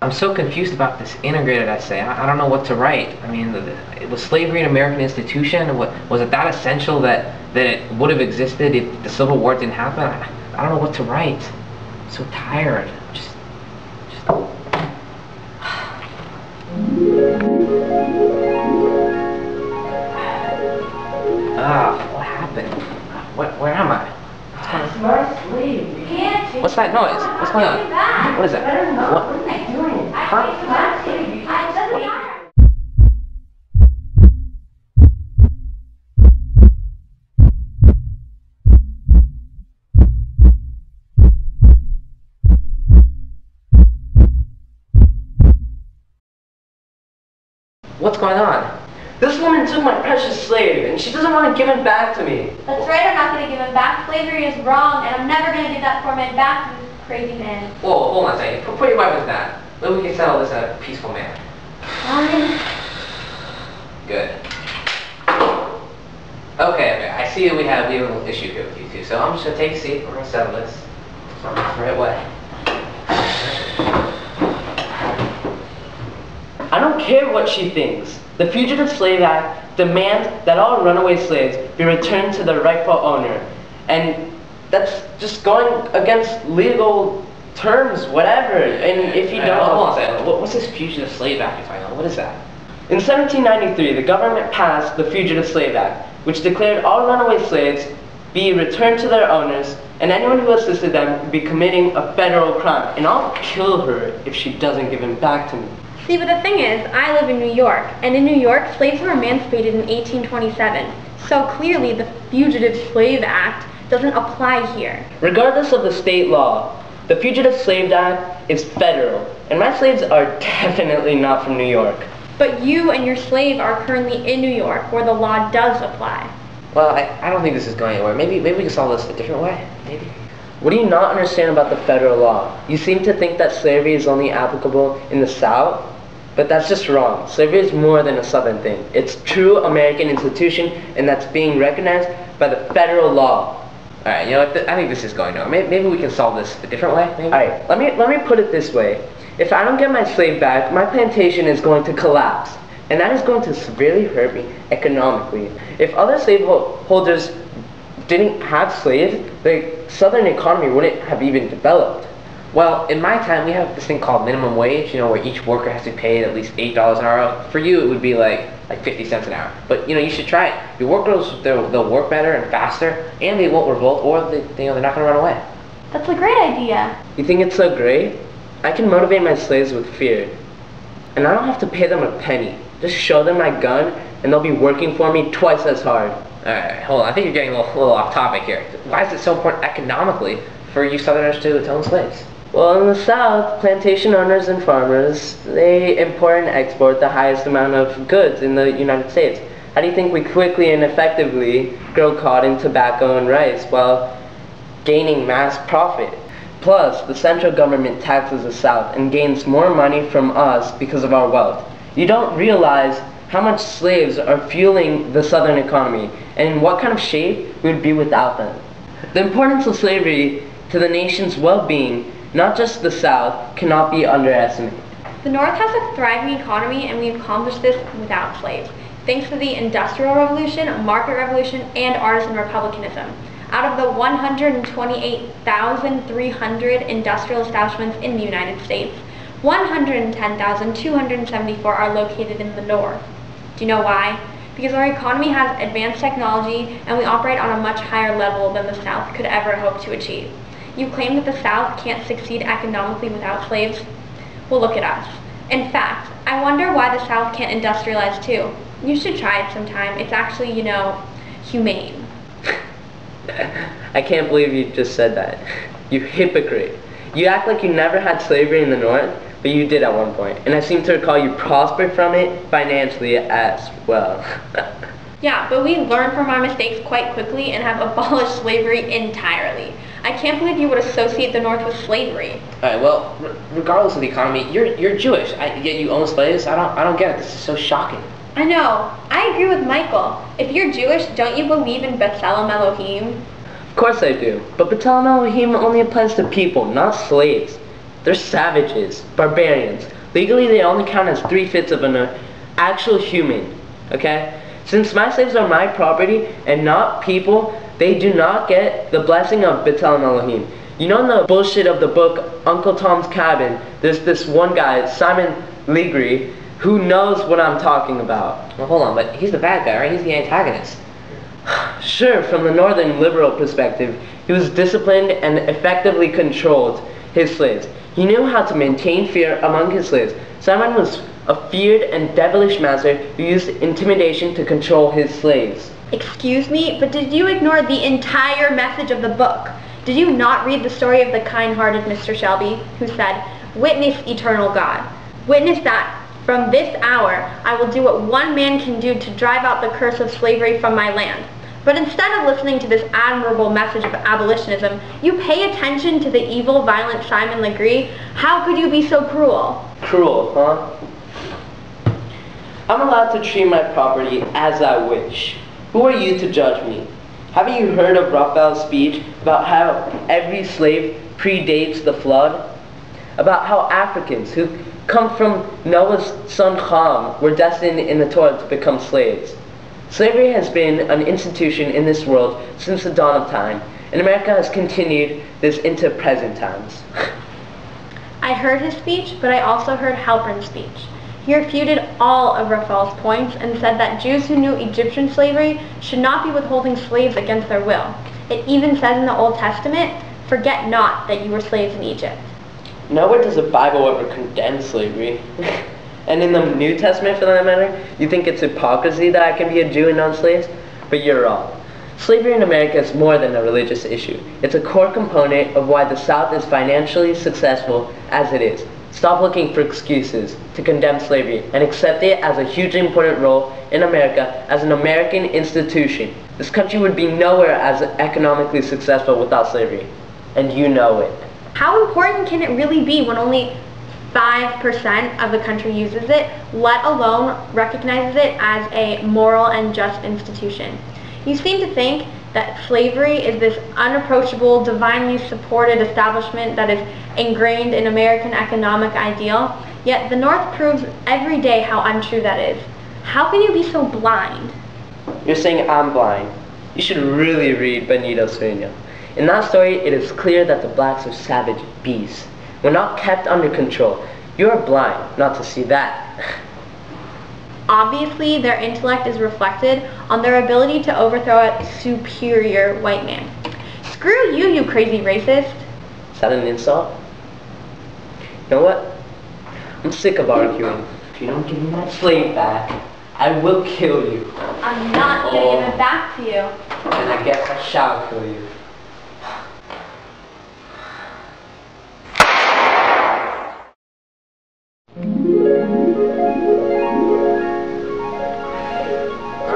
I'm so confused about this integrated essay. I don't know what to write. I mean, was slavery an American institution? Was it that essential that it would have existed if the Civil War didn't happen? I don't know what to write. I'm so tired. Just. What happened? Where am I? What's that noise? What's going on? What is that? What are you doing? Huh? What's going on? This woman took my precious slave, and she doesn't want to give it back to me. That's right, I'm not going to give him back. Slavery is wrong, and I'm never going to give that poor man back to this crazy man. Whoa, hold on a second. Put your weapons down. Maybe we can settle this in a peaceful manner. Fine. Good. Okay, I see that we have a little issue here with you two, so I'm just going to take a seat. We're going to settle this the right way. I don't care what she thinks. The Fugitive Slave Act demands that all runaway slaves be returned to their rightful owner. And that's just going against legal terms, whatever. And if you don't... Hold on a second. What's this Fugitive Slave Act, if I know? What is that? In 1793, the government passed the Fugitive Slave Act, which declared all runaway slaves be returned to their owners, and anyone who assisted them would be committing a federal crime. And I'll kill her if she doesn't give him back to me. See, but the thing is, I live in New York, and in New York, slaves were emancipated in 1827. So clearly, the Fugitive Slave Act doesn't apply here. Regardless of the state law, the Fugitive Slave Act is federal, and my slaves are definitely not from New York. But you and your slave are currently in New York, where the law does apply. Well, I don't think this is going anywhere. Maybe we can solve this a different way. Maybe. What do you not understand about the federal law? You seem to think that slavery is only applicable in the South, but that's just wrong. Slavery is more than a Southern thing. It's a true American institution, and that's being recognized by the federal law. Alright, you know what? I think this is going nowhere. Maybe we can solve this a different way. Maybe. Alright, let me put it this way. If I don't get my slave back, my plantation is going to collapse, and that is going to severely hurt me economically. If other slaveholders didn't have slaves, the Southern economy wouldn't have even developed. Well, in my time, we have this thing called minimum wage, you know, where each worker has to be paid at least $8 an hour. For you, it would be like 50 cents an hour. But, you know, you should try it. Your workers, they'll work better and faster, and they won't revolt, or they're not going to run away. That's a great idea. You think it's so great? I can motivate my slaves with fear. And I don't have to pay them a penny. Just show them my gun, and they'll be working for me twice as hard. Alright, hold on. I think you're getting a little off topic here. Why is it so important economically for you Southerners to own slaves? Well, in the South, plantation owners and farmers, they import and export the highest amount of goods in the United States. How do you think we quickly and effectively grow cotton, tobacco, and rice while gaining mass profit? Plus, the central government taxes the South and gains more money from us because of our wealth. You don't realize how much slaves are fueling the Southern economy and in what kind of shape we would be without them. The importance of slavery to the nation's well-being, not just the South, cannot be underestimated. The North has a thriving economy, and we accomplished this without slaves, thanks to the Industrial Revolution, Market Revolution, and Artisan Republicanism. Out of the 128,300 industrial establishments in the United States, 110,274 are located in the North. Do you know why? Because our economy has advanced technology, and we operate on a much higher level than the South could ever hope to achieve. You claim that the South can't succeed economically without slaves? Well, look at us. In fact, I wonder why the South can't industrialize too. You should try it sometime. It's actually, you know, humane. I can't believe you just said that. You hypocrite. You act like you never had slavery in the North, but you did at one point. And I seem to recall you prospered from it financially as well. Yeah, but we learned from our mistakes quite quickly and have abolished slavery entirely. I can't believe you would associate the North with slavery. Alright, well, regardless of the economy, you're Jewish, yet you own slaves? I don't get it. This is so shocking. I know. I agree with Michael. If you're Jewish, don't you believe in B'Tselem Elohim? Of course I do. But B'Tselem Elohim only applies to people, not slaves. They're savages, barbarians. Legally, they only count as 3/5 of an actual human, okay? Since my slaves are my property and not people, they do not get the blessing of B'Tselem Elohim. You know in the bullshit of the book Uncle Tom's Cabin, there's this one guy, Simon Legree, who knows what I'm talking about. Well, hold on, but he's the bad guy, right? He's the antagonist. Sure, from the northern liberal perspective, he was disciplined and effectively controlled his slaves. He knew how to maintain fear among his slaves. Simon was a feared and devilish master who used intimidation to control his slaves. Excuse me, but did you ignore the entire message of the book? Did you not read the story of the kind-hearted Mr. Shelby, who said, "Witness, eternal God. Witness that from this hour I will do what one man can do to drive out the curse of slavery from my land." But instead of listening to this admirable message of abolitionism, you pay attention to the evil, violent Simon Legree? How could you be so cruel? Cruel, huh? I'm allowed to treat my property as I wish. Who are you to judge me? Haven't you heard of Raphael's speech about how every slave predates the flood? About how Africans who come from Noah's son Ham were destined in the Torah to become slaves. Slavery has been an institution in this world since the dawn of time, and America has continued this into present times. I heard his speech, but I also heard Halpern's speech. He refuted all of Raphael's points and said that Jews who knew Egyptian slavery should not be withholding slaves against their will. It even says in the Old Testament, "Forget not that you were slaves in Egypt." Nowhere does the Bible ever condemn slavery. And in the New Testament, for that matter, you think it's hypocrisy that I can be a Jew and own slaves? But you're wrong. Slavery in America is more than a religious issue. It's a core component of why the South is financially successful as it is. Stop looking for excuses to condemn slavery and accept it as a hugely important role in America as an American institution. This country would be nowhere as economically successful without slavery. And you know it. How important can it really be when only 5% of the country uses it, let alone recognizes it as a moral and just institution? You seem to think that slavery is this unapproachable, divinely supported establishment that is ingrained in American economic ideal, yet the North proves every day how untrue that is. How can you be so blind? You're saying I'm blind. You should really read Benito Sueño. In that story, it is clear that the blacks are savage beasts. When not kept under control, you are blind not to see that. Obviously, their intellect is reflected on their ability to overthrow a superior white man. Screw you, you crazy racist. Is that an insult? You know what? I'm sick of arguing. If you don't give me that slave back, I will kill you. I'm not gonna give it back to you. And I guess I shall kill you.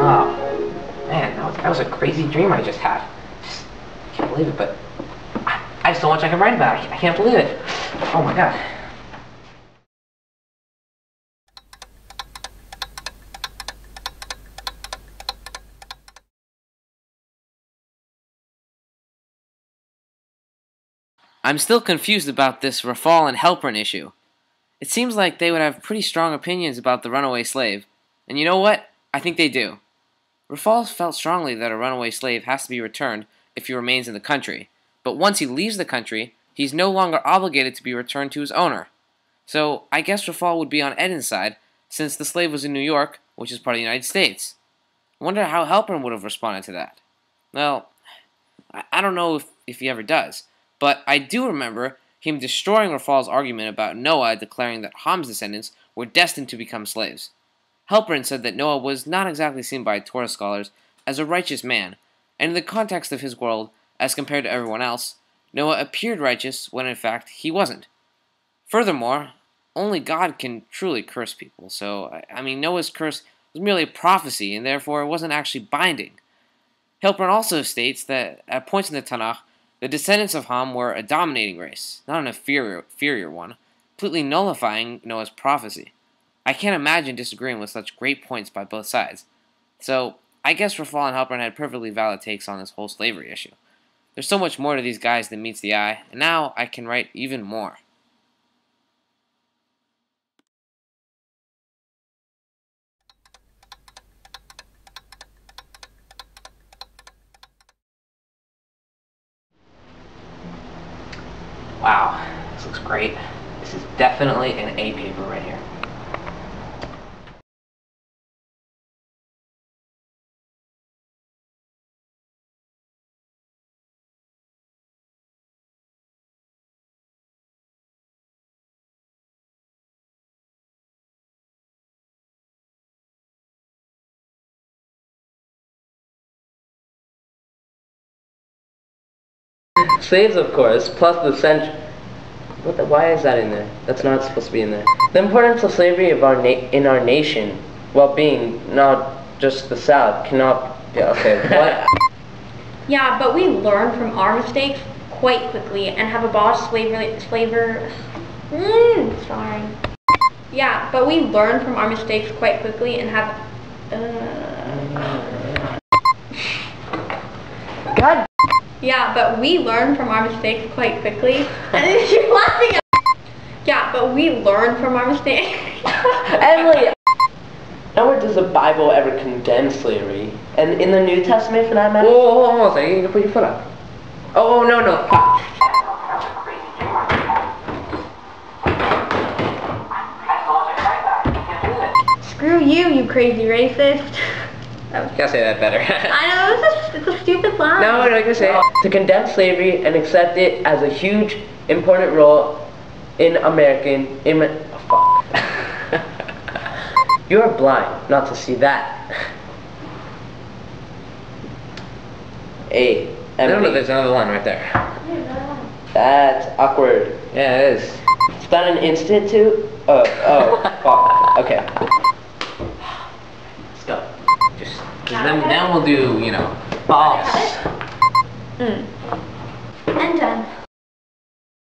Oh, man, that was a crazy dream I just had. Just can't believe it, but I have so much I can write about. I can't believe it. Oh my god. I'm still confused about this Rafal and Halpern issue. It seems like they would have pretty strong opinions about the runaway slave. And you know what? I think they do. Rafal felt strongly that a runaway slave has to be returned if he remains in the country. But once he leaves the country, he's no longer obligated to be returned to his owner. So I guess Rafal would be on Eden's side, since the slave was in New York, which is part of the United States. I wonder how Halpern would have responded to that. Well, I don't know if he ever does. But I do remember him destroying Rafal's argument about Noah declaring that Ham's descendants were destined to become slaves. Halpern said that Noah was not exactly seen by Torah scholars as a righteous man, and in the context of his world, as compared to everyone else, Noah appeared righteous when in fact he wasn't. Furthermore, only God can truly curse people, so, I mean, Noah's curse was merely a prophecy, and therefore it wasn't actually binding. Halpern also states that, at points in the Tanakh, the descendants of Ham were a dominating race, not an inferior one, completely nullifying Noah's prophecy. I can't imagine disagreeing with such great points by both sides. So, I guess Rafal and Halpern had perfectly valid takes on this whole slavery issue. There's so much more to these guys than meets the eye, and now I can write even more. great. This is definitely an A paper right here. Slaves, of course, plus the why is that in there? That's not supposed to be in there. The importance of slavery in our nation, well-being, not just the South, cannot. Yeah, okay. What? Yeah, but we learn from our mistakes quite quickly and have abolished sorry. Yeah, but we learn from our mistakes quite quickly and have. God. Yeah, but we learn from our mistakes quite quickly. And you're laughing at. Yeah, but we learn from our mistakes. Emily. Nowhere does the Bible ever condemn slavery, and in the New Testament, for that matter. Whoa, hold on a second. You need to put your foot up. Oh, no, no. Screw you, you crazy racist. You gotta say that better. I know, it's a stupid line. No, I can say it. To condemn slavery and accept it as a huge, important role in American oh, fuck. You are blind not to see that. A. No, there's another line right there. That's awkward. Yeah, it is. Is that an institute? Oh, fuck. Okay. Let's go. Then we'll do, false.